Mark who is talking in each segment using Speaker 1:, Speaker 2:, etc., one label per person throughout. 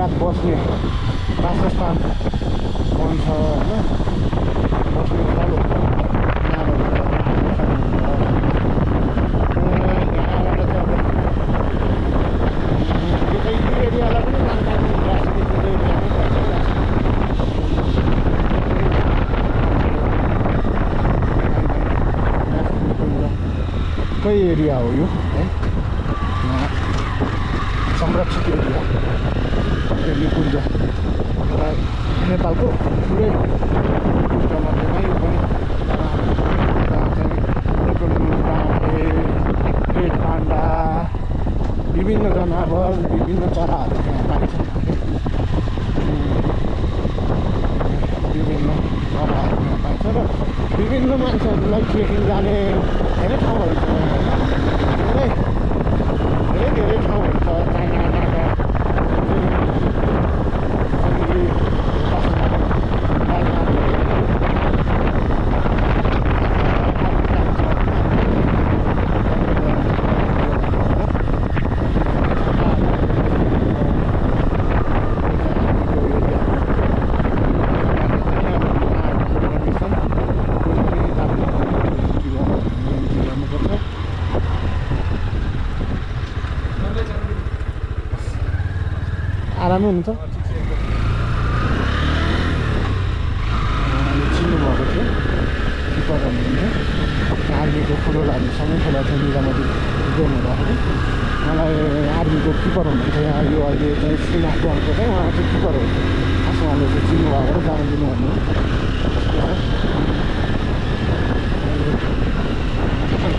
Speaker 1: रात बस्ने वासस्थान बन्छ होइन बस्ने तल एरियालाई पनि कै एरिया हो यो है संरक्षित एरिया निकुञ्ज र नेपालको ठुलै कुञ्जमध्येमा यो पनि रेड पान्डा विभिन्न जनावर विभिन्न चराहरू त्यहाँ पाइन्छ विभिन्न चराहरू त्यहाँ पाइन्छ र विभिन्न मान्छेहरूलाई ट्रेकिङ जाने धेरै ठाउँहरू छ धेरै ठाउँहरू छ आरामै हुन्छ चिन्नुभएको थियो किपर हुनुहुन्थ्यो आर्मीको फुटबल हामी सँगै खेलेको थियो निजामती गेम हुँदाखेरि मलाई आर्मीको किपर हुनुहुन्थ्यो यहाँ यो अहिले चाहिँ श्रीनाथको चाहिँ उहाँ चाहिँ किपर हो खास उहाँले चाहिँ चिन्नुभएको जान दिनुभयो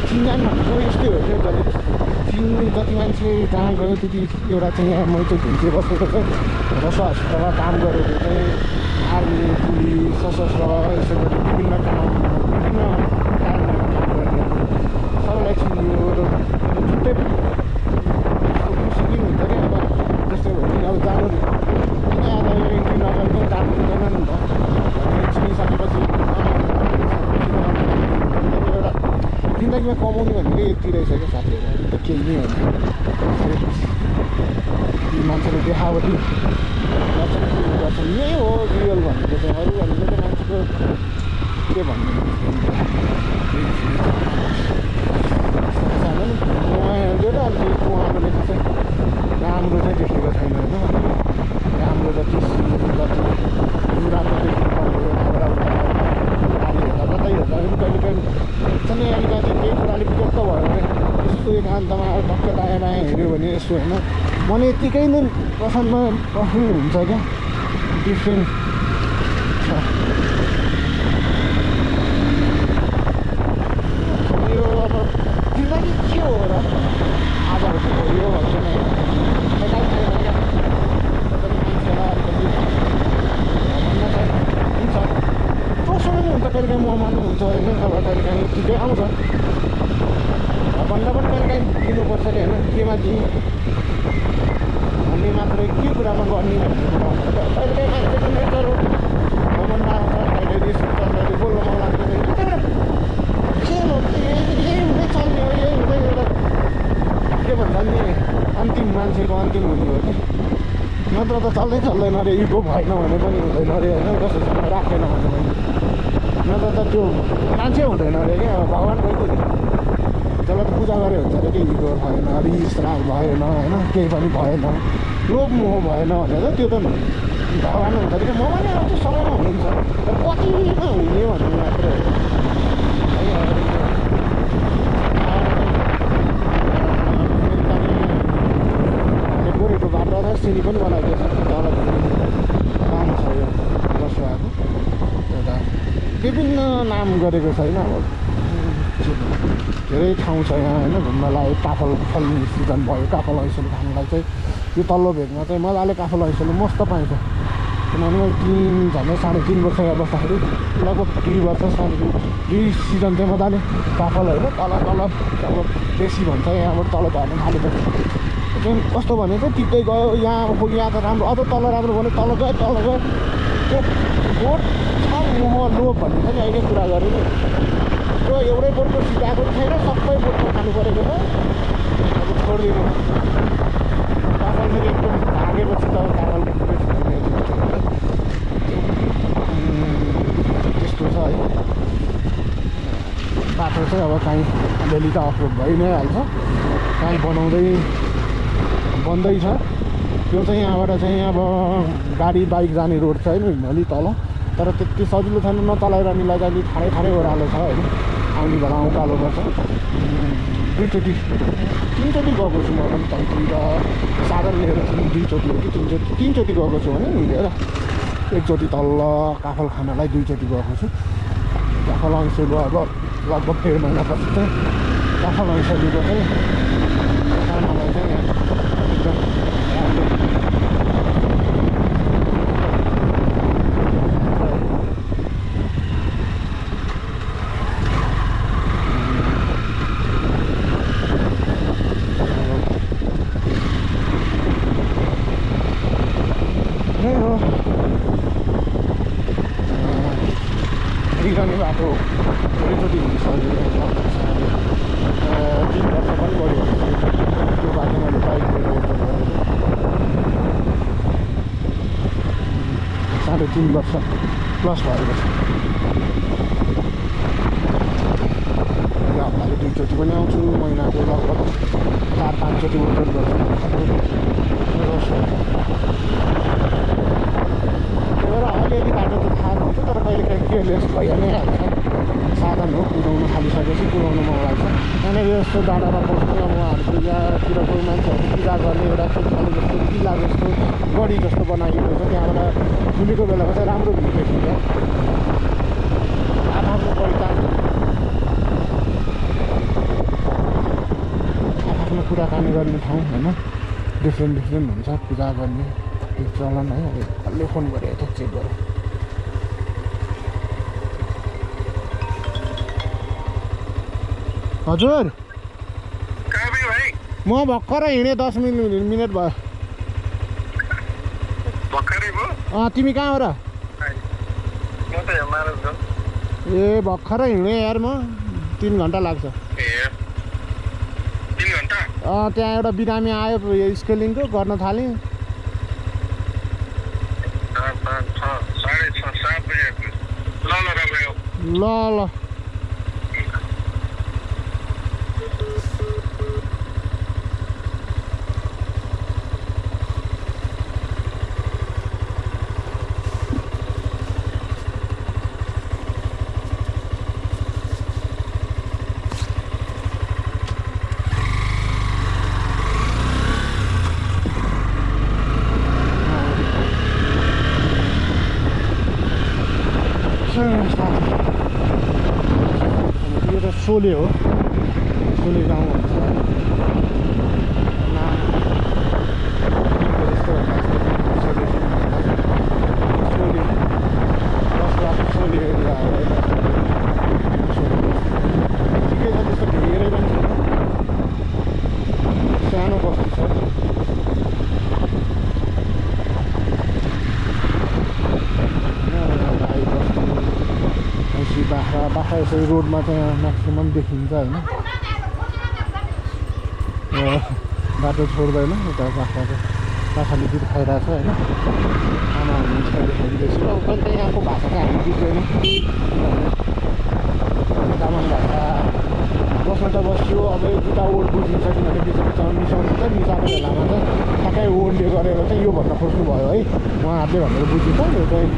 Speaker 1: चिन्जान भनेको यस्तै हो क्या चिन्ने जति मान्छे जहाँ गयो त्यति एउटा चाहिँ यहाँ मैले चाहिँ घुम्चे बसेको चाहिँ रसुवा हस्पिटलमा काम गरेको चाहिँ आर्मी पुलिस सशस्त्र यसो गरी विभिन्न कारणमा काम गर्ने सबैलाई चिनियो र छुट्टै खुसी हुन्छ क्या अब जस्तै भयो नि अब जानु किन आज इन्ट्री नगरेको जानु हुँदैन नि त चिनिसकेपछि एउटा जिन्दगीमा कमाउनु भनेको यति रहेछ क्या साथीहरू त केही नै होइन ती मान्छेले देखावटी गर्छन् यही हो रियल भनेको चाहिँ अरू भनेको चाहिँ मान्छेको के भन्नु उहाँले त अलिक उहाँले चाहिँ राम्रो चाहिँ देखेको छैन होइन राम्रो जति जति राम्रो देख्नु पर्ने नानीहरूलाई कतै हेर्दा पनि कहिले कहिले एकदमै अलिकति केही कुरा अलिक विगत भयो भने यस्तो एकान्तमा टक्क दायाँ बायाँ हेऱ्यो भने यसो होइन मन यत्तिकै नै प्रसन्न हुन्छ क्या डिफ्रेन्ट छ यो अब जिन्दगी के हो र आज यो भन्छ नि मान्छेलाई अलिकति भन्न चाहिँ हुन्छ प्रोत्साहन हुन्छ कहिले काहीँ मनमा हुन्छ होइन अब कहिले काहीँ ठिकै आउँछ भन्दा पनि कहिले काहीँ दिनुपर्छ अरे होइन केमा दिउँ भन्ने मात्रै के कुरामा गर्ने भन्ने कुरा हुन्छ कहिले काहीँ मान्छेको नेचर हो मनमा आउँछ कहिले रिस हुन्छ कहिले बोल्न मन लाग्दैन के हो यही हुँदै चल्ने हो यही हुँदै एउटा के भन्छ नि अन्तिम मान्छेको अन्तिम हुने हो कि नत्र त चल्दै चल्दैन अरे इगो भएन भने पनि हुँदैन अरे होइन कसैसँग राखेन भने पनि नत्र त त्यो मान्छे हुँदैन अरे क्या भगवान् गएको नि जसलाई त पूजा गरे हुन्छ अरे केही इगो भएन रिस राग भएन होइन केही पनि भएन लोभ मोह भएन भनेर त्यो त भगवान् हुन्छ अरे म पनि आउँछु सबैमा हुनुहुन्छ कतिमा हुने भन्ने मात्रै हो गोरेको बाटो अथवा सिनी पनि बनाइदिएको छ तल नाम छ यो रसुवाको एउटा विभिन्न नाम गरेको छैन अब धेरै ठाउँ छ यहाँ होइन घुम्नलाई काफल फल्ने सिजन भयो काफल ऐसोले खानुलाई चाहिँ यो तल्लो भेगमा चाहिँ मजाले काफल ऐसोले मस्त पाइन्छ किनभने मैले 3.5 वर्ष यहाँ बस्दाखेरि लगभग 2 वर्ष 2 सिजन चाहिँ मजाले काफल होइन तल तल अब बेसी भन्छ यहाँबाट तल झर्न थालेपछि चाहिँ कस्तो भने चाहिँ टिप्दै गयो यहाँ त राम्रो अझ तल राम्रो भने तल गयो त्यो बोट छ मोह लोभ भन्ने चाहिँ अहिले कुरा गरेँ नि त्यो एउटै बोटको सिकाएको छैन सबै बोटमा खानु परेको छ अब छोडिदिनु काफल फेरि एकदम भागेपछि त काफल अलिअलि त अफरोड भइ नै हाल्छ। काहीँ बन्दैछ त्यो चाहिँ। यहाँबाट चाहिँ अब गाडी बाइक जाने रोड छ होइन हिमाली तल, तर त्यति सजिलो छैन। नचलाइरहनेलाई चाहिँ अलिक ठाडै ओह्रालो छ होइन। आउने बेला उकालो गर्छ। दुईचोटि तिनचोटि गएको छु म पनि तलतिर साधन लिएर। दुईचोटि हो कि तिनचोटि गएको छु भने हिँडेर। एकचोटि तल्ल काफल खानालाई दुईचोटि गएको छु। काफल अंशेलु अब लगभग 1.5 महिनापछि चाहिँ काफल अंशेलुको चाहिँ खानालाई चाहिँ यहाँ एकदम गर्ने बाटो धेरैचोटि हिँडिसकेँ। 3 वर्ष पनि बढी त्यो बाटो मैले बाइक लिएर यस्तो गरेँ। 3.5 वर्ष प्लस भएको छ। हप्ताले 2 चोटि पनि आउँछु। महिनाको लगभग 4-5 चोटि ओभर गर्छु। अलिअलि बाटो त थाहा हुन्छ, तर कहिले काहीँ केयरलेस भइहाल्नै हाल्छ। साधन हो, कुदाउनु थालिसकेपछि कुदाउनु मन लाग्छ। त्यहाँनिर यस्तो डाँडामा बस्नु अब उहाँहरूको यहाँतिरको मान्छेहरू पूजा गर्ने एउटा खाली जस्तो किल्ला जस्तो गढी जस्तो बनाइएको छ। त्यहाँबाट खुलेको बेलामा चाहिँ राम्रो भिड देखिन्छ। आफ्नो पहिचान, आफ्नो कुराकानी गर्ने ठाउँ होइन। डिफ्रेन्ट हुन्छ पूजा गर्ने चलन है। कसले फोन गरेँ त चेक गरौँ। हजुर म भर्खरै हिँडेँ 10 मिनट भयो। तिमी कहाँ हो र? ए भर्खरै हिँडेँ यार म। 3 घन्टा लाग्छ। त्यहाँ एउटा बिरामी आयो स्केलिङको गर्न थालेँ। ल यो त सोले हो। सोले गाउँ भन्छ। सोले एरिया हो। ठिकै छ, त्यस्तो धेरै पनि छैन। सानो बस्ती छ। बाख्रा यसरी रोडमा चाहिँ म्याक्सिमम् देखिन्छ होइन। बाटो छोड्दैन यता बाख्राले दुध खाइरहेको छ होइन। आमा हुनुहुन्छ हेरिँदैछु। अब कहिले त यहाँको भाषा चाहिँ हामी बुझ्दैन। तामाङ भाषा बस्न त बस्यो। अब यो दुईवटा वर्ड बुझिन्छ किनभने बिचमा मिसाउनु हुन्छ। मिसाएको बेलामा चाहिँ ठ्याक्कै वर्डले गरेर चाहिँ यो भन्न खोज्नुभयो है उहाँहरूले भनेर बुझिन्छ। यो चाहिँ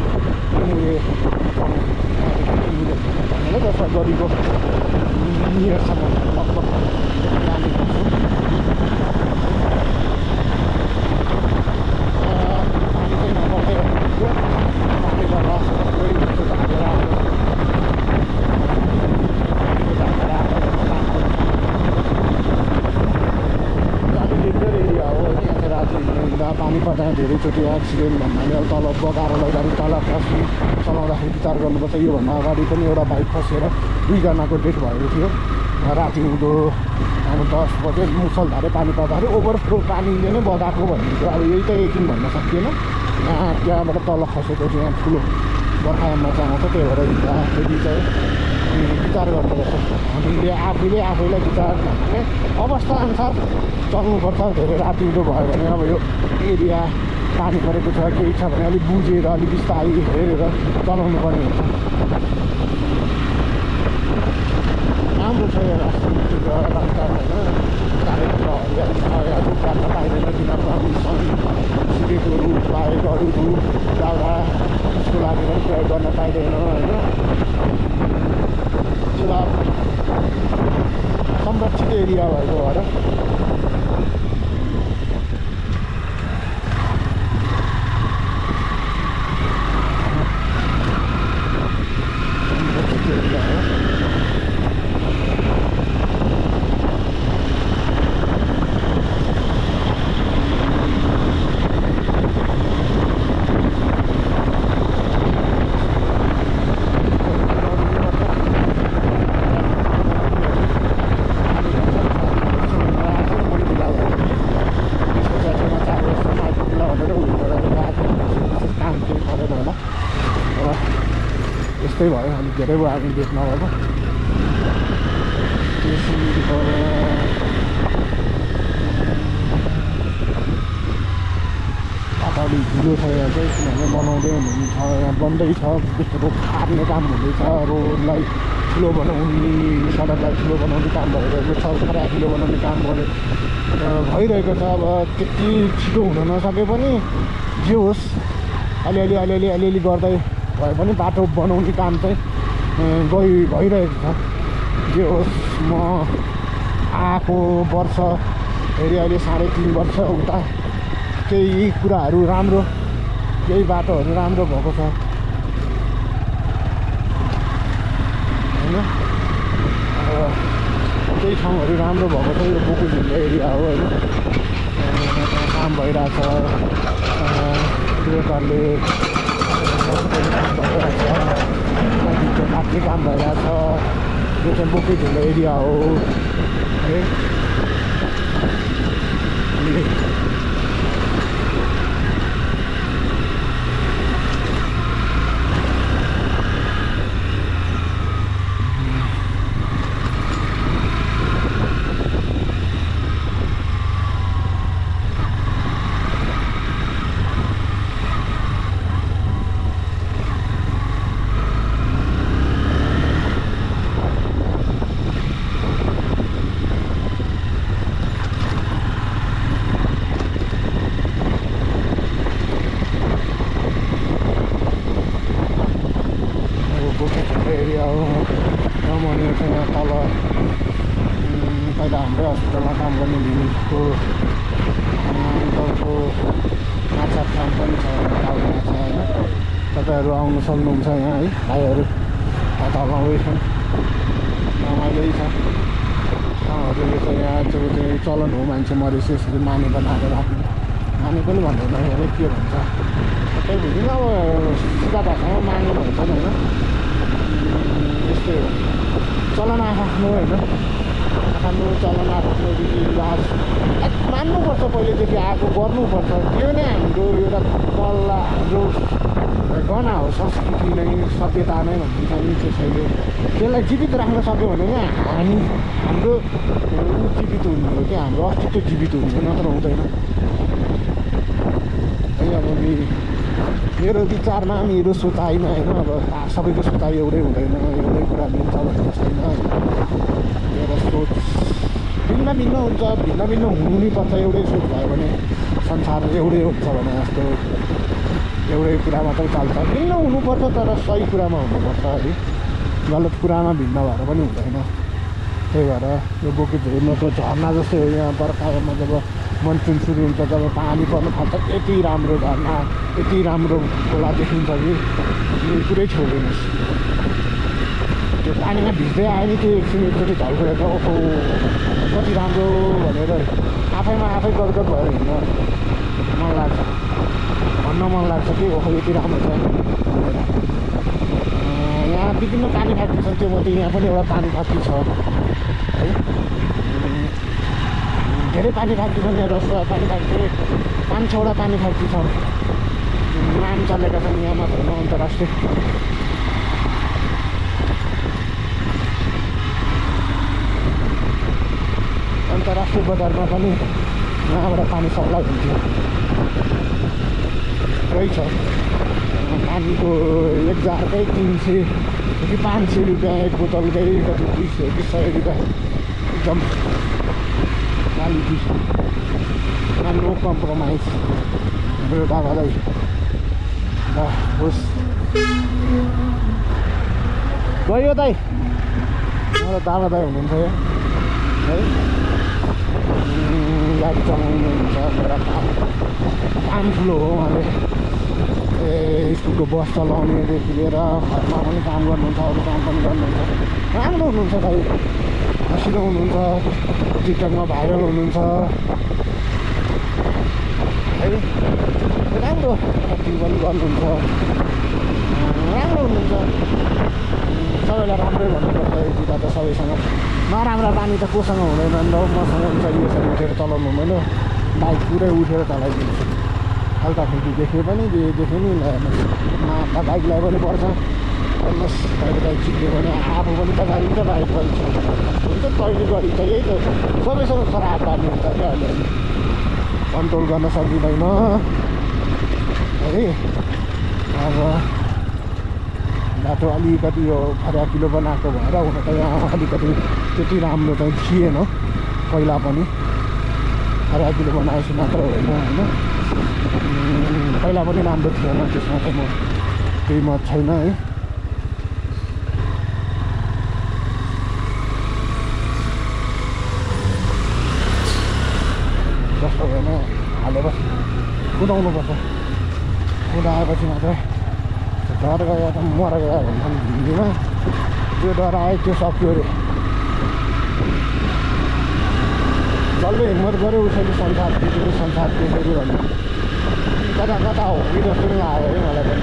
Speaker 1: जसमा गरेको नियरसम्म लगभग जाने गर्छु। पानी चाहिँ नपर्दै रहेको पानी गर्दा अलिक डेन्जर एरिया हो। यहाँ चाहिँ राति हिँड्दा पानी पर्दा धेरैचोटि एक्सिडेन्ट भन्नाले अब तल बगाएर लैजाने तल खस्ने चलाउँदाखेरि विचार गर्नुपर्छ। योभन्दा अगाडि पनि एउटा बाइक खसेर 2 जनाको डेथ भएको थियो। राति हुँदो अब 10 बजे मुसलधारे पानी पर्दाखेरि ओभरफ्लो पानीले नै बगाएको भन्ने अब यही त यकिन भन्न सकिएन। त्यहाँबाट तल खसेपछि यहाँ ठुलो बर्खायाममा चाहिँ आउँछ। त्यही भएर हिँड्दाखेरि चाहिँ विचार गर्नुपर्छ। हामीले आफैलाई विचार भन्ने अवस्थाअनुसार चल्नुपर्छ। धेरै राति हुँदो भयो भने अब यो एरिया पानी परेको छ केही छ भने अलिक बुझेर अलिक बिस्तारै हेरेर चलाउनु पर्ने हुन्छ। राम्रो छ यो राष्ट्रिय अलङ्कार होइन चारैतिर हरियाली छ यहाँ रुख काट्न पाइँदैन किन प्रदूषण सिकेको रुख बाहेक अरू रुख दाउरा त्यसको लागि पनि प्रयोग गर्न पाइँदैन होइन संरक्षित एरिया भएको भएर त्यस्तै भयो हामी धेरै भयो हामी देख्न भएको अगाडि ढिलो छ यहाँ चाहिँ किनभने बनाउँदै हुनुहुन्छ यहाँ बन्दै छ रोड काट्ने काम हुँदैछ रोडलाई ठुलो बनाउने सडकलाई ठुलो बनाउने काम भइरहेको छ खरा ठुलो बनाउने काम भइरहेको छ अब त्यति छिटो हुन नसके पनि जे होस् अलिअलि गर्दै भए पनि बाटो बनाउने काम चाहिँ भइरहेको छ जे होस् म आएको वर्ष फेरि अहिले 3.5 वर्ष उता केही कुराहरू राम्रो केही बाटोहरू राम्रो भएको छ होइन केही ठाउँहरू राम्रो भएको छ यो बोकुझिल्लो एरिया हो होइन काम भइरहेछ त्यो कारणले काट्ने काम भइरहेछ यो चाहिँ बोकुझिल्लो एरिया हो है एरिया हो रमणीय छ यहाँ तल पहिला हाम्रै हस्पिटलमा काम गर्ने भिडको तपाईँको माछा फार्म पनि छ माछा होइन तपाईँहरू आउनु सक्नुहुन्छ यहाँ है भाइहरू तल छन् रमाइलो छ ठाउँहरू छ यहाँ चाहिँ चलन हो मान्छे मरेपछि यसरी माने बनाएर राख्ने माने पनि भन्दैन हेरे के भन्छ त्यही बुझ्दैन अब सिधा भाषामा माने भन्छन् होइन यस्तै हो चलन आफ्नो होइन आफ्नो चलन आफ्नो रीतिरिवाज मान्नुपर्छ पहिलेदेखि आएको गर्नुपर्छ त्यो नै हाम्रो एउटा कला हाम्रो गहना हो संस्कृति नै सभ्यता नै भनिन्छ नि त्यसैले त्यसलाई जीवित राख्न सक्यो भने नै हाम्रो जीवित हुने हो क्या हाम्रो अस्तित्व जीवित हुन्छ नत्र हुँदैन है अब मेरो विचारमा मेरो सोचाइमा होइन अब सबैको सोचाइ एउटै हुँदैन एउटै कुरा मिल्छ भन्ने छैन मेरो सोच भिन्न हुन्छ भिन्न हुनु नै पर्छ एउटै सोच भयो भने संसार एउटै हुन्छ भने जस्तो एउटै कुरा मात्रै चल्छ भिन्न हुनुपर्छ तर सही कुरामा हुनुपर्छ है गलत कुरामा भिन्न भएर पनि हुँदैन त्यही भएर यो बोकुझिल्लोको झरना जस्तै हो यहाँ बर्खामा जब मनसुन सुरु हुन्छ जब पानी पर्नु थाल्छ यति राम्रो झरना यति राम्रो खोला देखिन्छ कि पुरै छोडिदिनुहोस् त्यो पानीमा भिज्दै आयो नि त्यो एकछिन एकचोटि झल्केर ओहो कति राम्रो भनेर आफैमा आफै गदगद भएर हिँड्न मन लाग्छ भन्न मन लाग्छ कि ओहो यति राम्रो छ भनेर यहाँ विभिन्न पानी फ्याक्ट्री छन् त्यो मध्ये यहाँ पनि एउटा पानी फ्याक्ट्री छ है धेरै पानी फ्याक्ट्री छन् यहाँ रसुवा पानी फ्याक्ट्री 5-6वटा पानी फ्याक्ट्री छ नाम चलेका छन् यहाँ मात्र अन्तर्राष्ट्रिय बजारमा पनि यहाँबाट पानी सप्लाई हुन्थ्यो रहेछ पानीको एक जारकै 300 कि 500 रुपियाँ एक बोतलकै कति 200 कि 100 रुपियाँ एकदम क्वालिटी नो कम्प्रोमाइज मेरो दादालाई ल होस् गयो दाइ मेरो दादा हुनुहुन्छ है गाडी चलाउनुहुन्छ मेरा काम ठुलो हो उहाँले स्कुलको बस चलाउनेदेखि लिएर घरमा पनि काम गर्नुहुन्छ अरू काम पनि गर्नुहुन्छ राम्रो हुनुहुन्छ दाइ हँसिलो हुनुहुन्छ टिकटकमा भाइरल हुनुहुन्छ है राम्रो एक्टिङ पनि गर्नुहुन्छ राम्रो हुनुहुन्छ सबैलाई राम्रै भन्नुपर्छ यति त सबैसँग नराम्रो बानी त कोसँग हुँदैन नि त मसँग हुन्छ योसँग उठेर चलाउनु हुँदैन बाइक पुरै उठेर चलाइदिन्छु फाल्टाफुल्टी देखे पनि जे देखे नि बाइकलाई पनि पर्छ बाइक चिक्यो भने आफू पनि त गाडी त बाइक पनि हुन्छ कहिले गरी त यही त सबैसँग खराब बानी हुन्छ क्या अलिअलि कन्ट्रोल गर्न सकिँदैन है अब बाटो अलिकति यो फराकिलो बनाएको भएर हुन त यहाँ अलिकति त्यति राम्रो चाहिँ थिएन पहिला पनि फराकिलो बनाएपछि मात्र होइन होइन पहिला पनि राम्रो थिएन त्यसमा चाहिँ म केही मत छैन है जस्तो भएन हालेपछि कुदाउनुपर्छ कुदाएपछि मात्रै डर गयो त मर गयो भन्छन् हिन्दीमा त्यो डर आयो त्यो सक्यो अरे जसले हिम्मत गऱ्यो उसैले संसार त्यसरी संसार त्यसरी भन्नु कता कता हो कि जस्तो पनि लाग्यो है मलाई पनि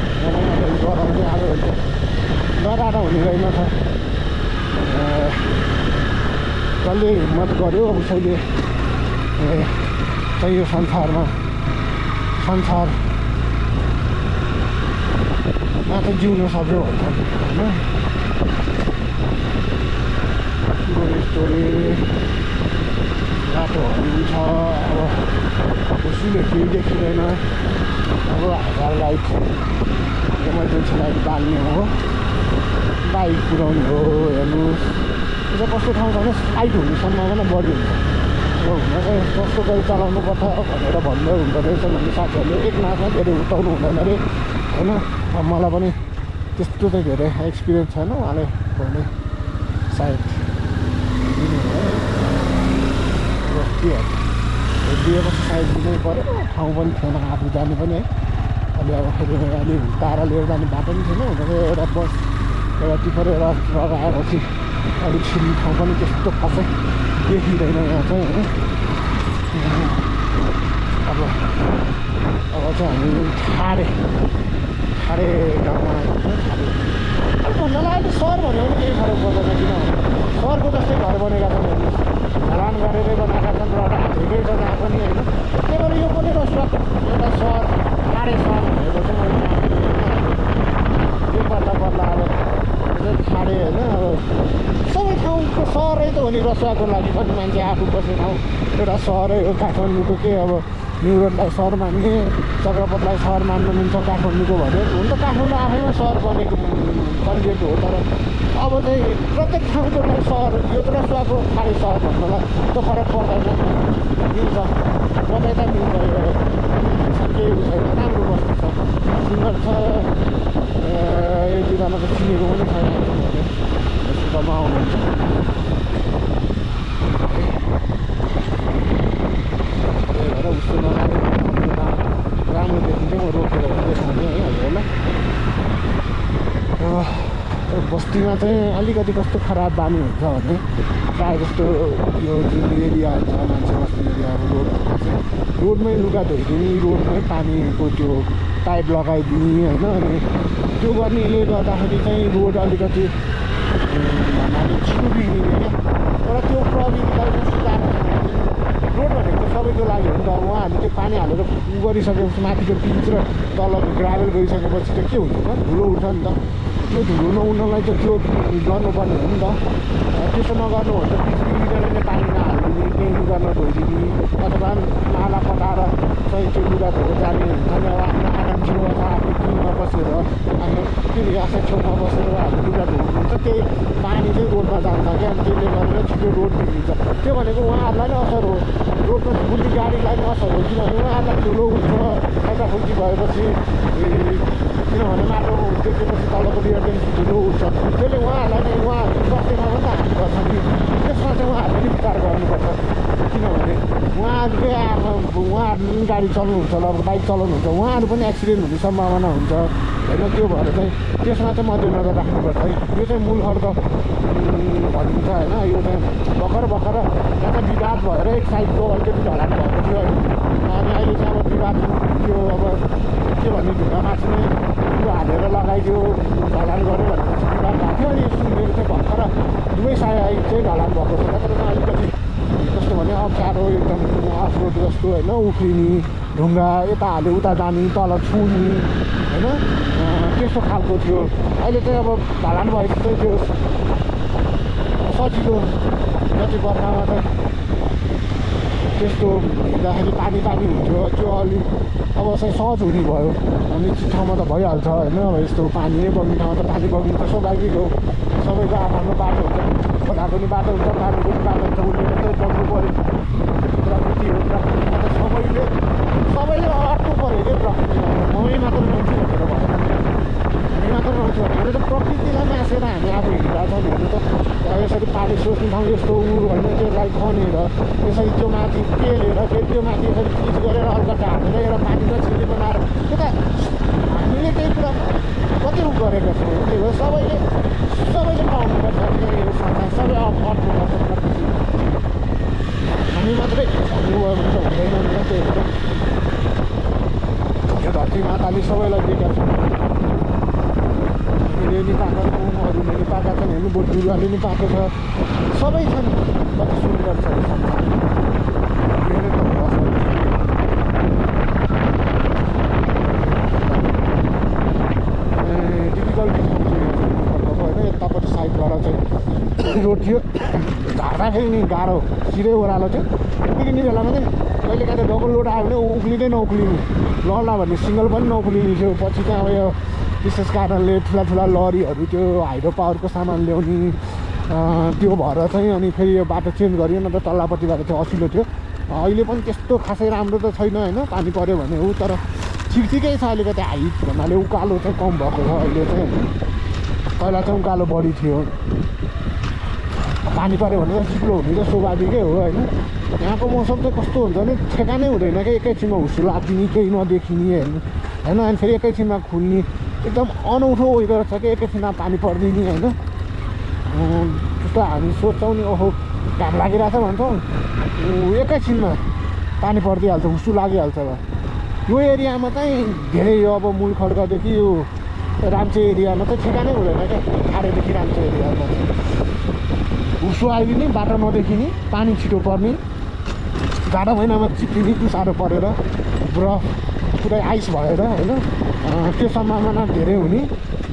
Speaker 1: डराउँदै आयो भने डराएर हुने रहेनछ जसले हिम्मत गऱ्यो उसैले चाहिँ यो संसारमा त जिउन सक्यो भन्छ होइन स्टोरी बाटोहरू छ अब खुसीले केही देखिँदैन अब हजार लाइट इमर्जेन्सी लाइट बाल्ने हो बाइक पुऱ्याउने हो हेर्नुहोस् त्यो चाहिँ कस्तो ठाउँ छ भने साइड हुने सम्भावना बढी हुन्छ अब हुन चाहिँ कस्तो गरी चलाउनुपर्छ भनेर भन्दै हुँदो रहेछ भने साथीहरूले एक नाचमा धेरै उठाउनु हुँदैन अरे होइन अब मलाई पनि त्यस्तो चाहिँ धेरै एक्सपिरियन्स छैन उहाँले भने सायद दिएपछि सायद दिनै पऱ्यो ठाउँ पनि थिएन आफू जाने पनि है अलि अब फेरि अलि टाढा लिएर जाने बाटो पनि थिएन हुन चाहिँ एउटा बस एउटा टिपर एउटा ट्रक आएपछि अलिक छिर्ने ठाउँ पनि त्यस्तो खासै देखिँदैन यहाँ चाहिँ होइन अब चाहिँ हामी ठाडे गाउँमा भन्दा अहिले सहर भन्यो भने केही फरक पर्दैन किनभने सहरको जस्तै घर बनेका छन् हेर्नुहोस् ढलान गरेरै बनाएका छन् र हातेकै छ जहाँ पनि होइन त्यही भएर यो पनि रस्ता एउटा सहर ठाडे सहर भनेको चाहिँ मैले के पर्दा पर्ला अब ठाडे होइन अब सबै ठाउँको सहरै त हो नि रसुवाको लागि पनि मान्छे आफू बस्ने ठाउँ एउटा सहरै हो काठमाडौँको के अब न्युरोडलाई सहर मान्ने चक्रपतलाई सहर मान्न मिल्छ काठमाडौँको भने हुन त काठमाडौँ आफैमा सहर बनिएको हो तर अब चाहिँ प्रत्येक ठाउँको सहर यो त रसुवाको ठाडे सहर भन्नलाई त्यो फरक पर्दैन मिल्छ जतै त मिल्छ यो केही छैन राम्रो बस्ती छ सुन्दर छ एक दुईजनाको चिनेको पनि छैन सुखमा आउनुहुन्छ त्यही भएर उसको राम्रो देखिन्छ म रोकेर देखाउने है हजुरलाई बस्तीमा चाहिँ अलिकति कस्तो खराब बानी हुन्छ भने प्रायः जस्तो यो जुन एरियाहरू छ मान्छे बस्ने एरियाहरू रोडहरूमा चाहिँ रोडमै लुगा धोइदिने रोडमै पानीको त्यो पाइप लगाइदिने होइन अनि त्यो गर्नेले गर्दाखेरि चाहिँ रोड अलिकति भन्नाले छिटो बिग्रिने क्या तर त्यो प्रविधिलाई चाहिँ सुधार्नु रोड भनेको सबैको लागि हो नि त उहाँहरूले त्यो पानी हालेर गरिसकेपछि माथिको पिच र तलको ग्राभल गइसकेपछि त के हुन्छ त धुलो उठ्छ नि त त्यो धुलो नउनलाई चाहिँ त्यो गर्नुपर्ने हो नि त त्यसो नगर्नु हो भने त पिच बिग्रिँदैन पानी नहालिदिने केही लुगा नधोइदिने अथवा नाला पटाएर चाहिँ त्यो लुगा धोएर जाने हुन्छ नि अब आफ्नो आराम छेउमा छ आफ्नो टिममा बसेर आफ्नो फेरि आशा छेउमा बसेर उहाँहरू लुगा धुनुहुन्छ त्यही पानी चाहिँ रोडमा जान्छ क्या अनि त्यसले गरेर छिटो रोड बिग्रिन्छ त्यो भनेको उहाँहरूलाई नै असर हो रोडमा कुल्ली गाडीलाई नै असर हो किनभने उहाँहरूलाई ठुलो हुन्छ खल्टाखुल्टी भएपछि किनभने माटो देखेपछि तलको रियर डेन्सिटी ठुलो हुन्छ त्यसले उहाँहरूलाई नै उहाँहरू बस्दैमा पनि हानि गर्छ कि त्यसमा चाहिँ उहाँहरूले नि विचार गर्नुपर्छ किनभने उहाँहरूकै उहाँहरू गाडी चलाउनुहुन्छ होला अब बाइक चलाउनुहुन्छ उहाँहरू पनि एक्सिडेन्ट हुने सम्भावना हुन्छ होइन त्यो भएर चाहिँ त्यसमा चाहिँ मध्यनजर राख्नुपर्छ है यो चाहिँ मूल खड्क भनिन्छ होइन यो चाहिँ भर्खर यहाँ चाहिँ विवाद भएर एक साइडको अलिकति ढलान भएको थियो होइन अनि अहिले चाहिँ अब विवाद त्यो अब के भन्ने ढुङ्गा माथि नै त्यो हालेर लगाइदियो ढलान गऱ्यो भनेर विवाद भएको थियो अनि सुनेर चाहिँ भर्खर दुवै साइड चाहिँ ढलान भएको छ तर अलिकति कस्तो भने अप्ठ्यारो एकदम अफरोड जस्तो होइन उफ्रिने ढुङ्गा यता हाल्यो उता जाने तल छुने होइन त्यस्तो खालको थियो अहिले चाहिँ अब ढलान भएको चाहिँ त्यो सजिलो जति बर्खामा चाहिँ त्यस्तो हिँड्दाखेरि पानी हुन्थ्यो त्यो अलिक अब चाहिँ सहज हुने भयो अनि ठाउँमा त भइहाल्छ होइन अब यस्तो पानी नै बग्ने ठाउँमा त पानी बग्नु त स्वाभाविक हो सबैको आफ्नो बाटो हुन्छ खोलाको पनि बाटो हुन्छ पानीको पनि बाटो हुन्छ उसले मात्रै बग्नु पऱ्यो प्रकृति हो प्रकृतिमा त सबैले अट्नु पऱ्यो क्या प्रकृतिमा मै मात्र रहन्छु भनेर भएन हामी मात्र रहन्छु भने त प्रकृतिलाई मासेर हामी अब हिँड्दा छ भने त यसरी पानी सोच्ने ठाउँ यस्तो होइन त्यसलाई खनेर यसरी त्यो माथि पेलेर फेरि त्यो माथि यसरी चिज गरेर हल्का ढालेर एउटा पानीमा छिल्ली बनाएर त्यो त हामीले त्यही कुरा कति गरेका छौँ त्यही हो सबैले पाउनुपर्छ यो संसार सबै अट्नुपर्छ प्रकृति हामी मात्रै भन्नुभयो भने त हुँदैन नि त त्यही हो यो धरती माताले सबैलाई दिएका छौँ हामीले नि पाएका छौँ अरूले नि पाएका छन् हेर्नु बोट बिरुवाले नि पाएको छ सबै छन् कति सुन्दर छ यो संसार डिफिकल्टी ठाउँ चाहिँ होइन यतापट्टि साइडबाट चाहिँ रोड थियो झार्दाखेरि नि गाह्रो सिधै ओह्रालो थियो उक्लिने बेलामा चाहिँ कहिले काहीँ डबल लोड आयो भने उक्लिँदै नउक्लिनु लड्ला भन्ने सिङ्गल पनि नउक्लिने थियो पछि चाहिँ अब यो विशेष कारणले ठुला लरीहरू त्यो हाइड्रो पावरको सामान ल्याउने त्यो भएर चाहिँ अनि फेरि यो बाटो चेन्ज गरियो न त तल्लापट्टिबाट चाहिँ असिलो थियो अहिले पनि त्यस्तो खासै राम्रो त छैन होइन पानी पऱ्यो भने हो तर ठिकै छ अलिकति हाइट भन्नाले उकालो चाहिँ कम भएको छ अहिले चाहिँ पहिला चाहिँ उकालो बढी थियो पानी पऱ्यो भने चाहिँ चिप्लो हुने चाहिँ स्वाभाविकै हो होइन यहाँको मौसम चाहिँ कस्तो हुन्छ भने ठेगानै हुँदैन क्या एकैछिनमा हुस्सु लाग्ने केही नदेखिने हेर्नु होइन अनि फेरि एकैछिनमा खुल्ने एकदम अनौठो वेदर छ कि एकैछिनमा पानी परिदिने होइन त्यस्तो हामी सोच्छौँ नि ओहो घाम लागिरहेछ भन्छौँ एकैछिनमा पानी परिदिइहाल्छ हुस्सु लागिहाल्छ यो एरियामा चाहिँ धेरै यो अब मूल खड्कादेखि यो राम्चे एरियामा चाहिँ ठेगानै हुँदैन क्या खारेदेखि राम्चे एरियामा हुस्सु आइदिने बाटो नदेखिने पानी छिटो पर्ने जाडो महिनामा चिप्लिने त्यो साह्रो परेर बरफ पुरै आइस भएर होइन त्यो सम्भावना धेरै हुने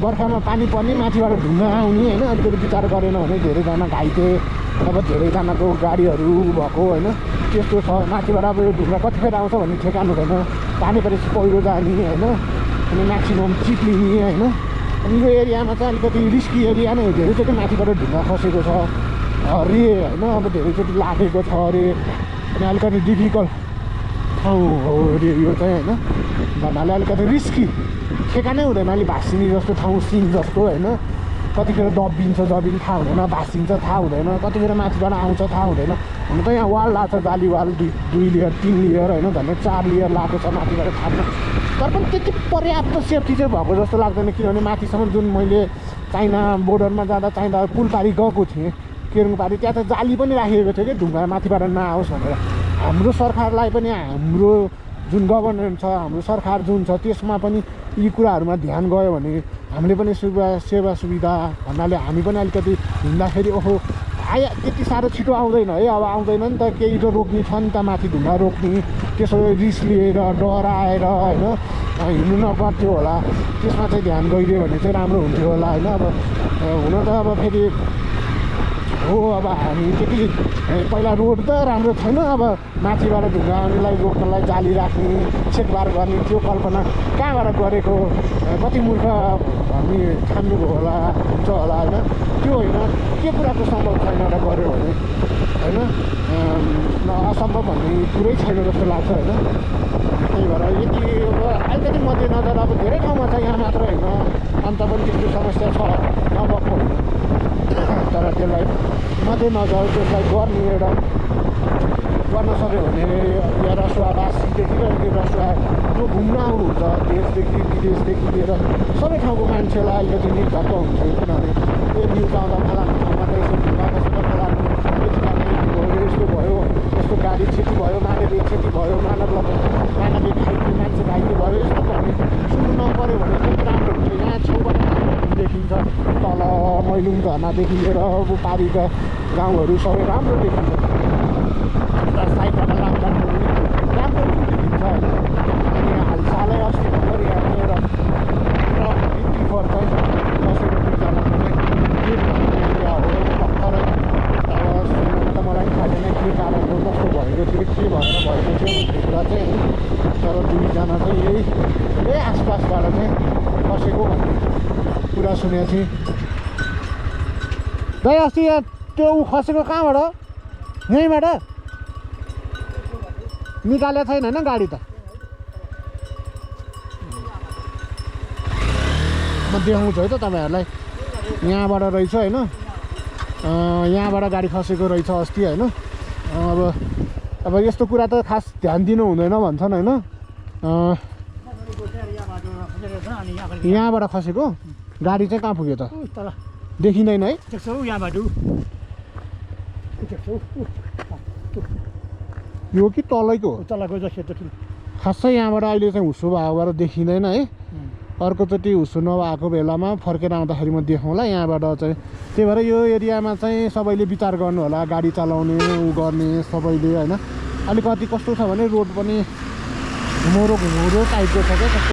Speaker 1: बर्खामा पानी पर्ने माथिबाट ढुङ्गा आउने होइन अलिकति विचार गरेन भने धेरैजना घाइते अब धेरैजनाको गाडीहरू भएको होइन त्यस्तो छ माथिबाट अब यो ढुङ्गा कतिखेर आउँछ भन्ने ठेगान हुँदैन पानी परेपछि पहिरो जाने होइन अनि म्याक्सिमम् चिप्लिने होइन अनि यो एरियामा चाहिँ अलिकति रिस्की एरिया नै हो धेरैचोटि माथिबाट ढुङ्गा खसेको छ अरे होइन अब धेरैचोटि लागेको छ अरे अनि अलिकति डिफिकल्ट ठाउँ हो अरे यो चाहिँ होइन भन्नाले अलिकति रिस्की ठेगानै हुँदैन अलिक भाँसिने जस्तो ठाउँ सिन जस्तो होइन कतिखेर दबिन्छ जबिन थाहा हुँदैन भाँसिन्छ थाहा हुँदैन कतिखेर माथिबाट आउँछ थाहा हुँदैन हुन त यहाँ वाल लाएको छ जाली वाल 2 लेयर 3 लेयर होइन झन् 4 लेयर लगाएको छ माथिबाट थाप्न तर पनि त्यति पर्याप्त सेफ्टी चाहिँ भएको जस्तो लाग्दैन किनभने माथिसम्म जुन मैले चाइना बोर्डरमा जाँदा चाइना पुलपारी गएको थिएँ केरुङपारी त्यहाँ त जाली पनि राखिएको थियो कि ढुङ्गा माथिबाट नआओस् भनेर हाम्रो सरकारलाई पनि हाम्रो जुन गभर्मेन्ट छ हाम्रो सरकार जुन छ त्यसमा पनि यी कुराहरूमा ध्यान गयो भने हामीले पनि सेवा सुविधा भन्नाले हामी पनि अलिकति हिँड्दाखेरि ओहो आया त्यति साह्रो छिटो आउँदैन है अब आउँदैन नि त केही त रोक्ने छ नि त माथि ढुङ्गा रोक्ने त्यसो रिस्क लिएर डराएर होइन हिँड्नु नपर्थ्यो होला त्यसमा चाहिँ ध्यान गइदियो भने चाहिँ राम्रो हुन्थ्यो होला होइन अब हुन त अब फेरि हो अब हामी त्यति पहिला रोड त राम्रो छैन अब माथिबाट ढुङ्गा आउनेलाई रोक्नलाई जाली राख्ने छेकबार गर्ने त्यो कल्पना कहाँबाट गरेको कति मूर्ख हामी ठान्नुभयो होला हुन्छ होला होइन त्यो होइन के कुराको सम्भव छैन र गऱ्यो भने होइन असम्भव भन्ने कुरै छैन जस्तो लाग्छ होइन त्यही भएर यति अब अलिकति मध्यनजर अब धेरै ठाउँमा छ यहाँ मात्र होइन अन्त पनि त्यस्तो समस्या छ नभएको होइन तर त्यसलाई मध्यनजर त्यसलाई गर्ने एउटा गर्न सक्यो भने यहाँ रसुवावासीदेखि र रसुवा जो घुम्न आउनुहुन्छ देशदेखि विदेशदेखि लिएर सबै ठाउँको मान्छेलाई अलिकति निर्धक्क हुन्छ किनभने यो न्युज आउँदा फलानु ठाउँमा त यसो ढुङ्गाको फलानु यस्तो भयो यस्तो गाडी क्षति भयो मानवीय क्षति भयो मानवीय घाइते मान्छे घाइते भयो यस्तो भन्ने सुन्नु नपऱ्यो भने चाहिँ राम्रो हुन्छ यहाँ छेउबाट देखिन्छ तल मैलुङ झर्नादेखि लिएर पारीका गाउँहरू सबै राम्रो देखिन्छ साइडबाट लामजामहरू पनि राम्रो देखिन्छ होइन अनि हालसालै अस्ति भर्खर यहाँ एउटा बिफोर चाहिँ बसेको दुईजनाको चाहिँ भर्खरै अब सुन्नु त मलाई थाहा छैन के कारणले कस्तो भएको थियो के भएर भएको थियो भन्ने कुरा चाहिँ तर दुईजना चाहिँ यही आसपासबाट चाहिँ बसेको भन्ने कुरा सुनेको थिएँ दाइ अस्ति यहाँ त्यो ऊ खसेको कहाँबाट यहीँबाट निकालेको छैन होइन गाडी त म देखाउँछु है त तपाईँहरूलाई यहाँबाट रहेछ होइन यहाँबाट गाडी खसेको रहेछ अस्ति होइन अब यस्तो कुरा त खास ध्यान दिनु हुँदैन भन्छन् होइन यहाँबाट खसेको गाडी चाहिँ कहाँ पुग्यो त देखिँदैन है यो कि तलैको खासै यहाँबाट अहिले चाहिँ हुस्सो भएको भएर देखिँदैन है अर्कोचोटि हुस्सो नभएको बेलामा फर्केर आउँदाखेरि म देखाउँला यहाँबाट चाहिँ त्यही भएर यो एरियामा चाहिँ सबैले विचार गर्नु होला गाडी चलाउने उ गर्ने सबैले होइन अलिकति कस्तो छ भने रोड पनि घुमौरो टाइपको छ क्या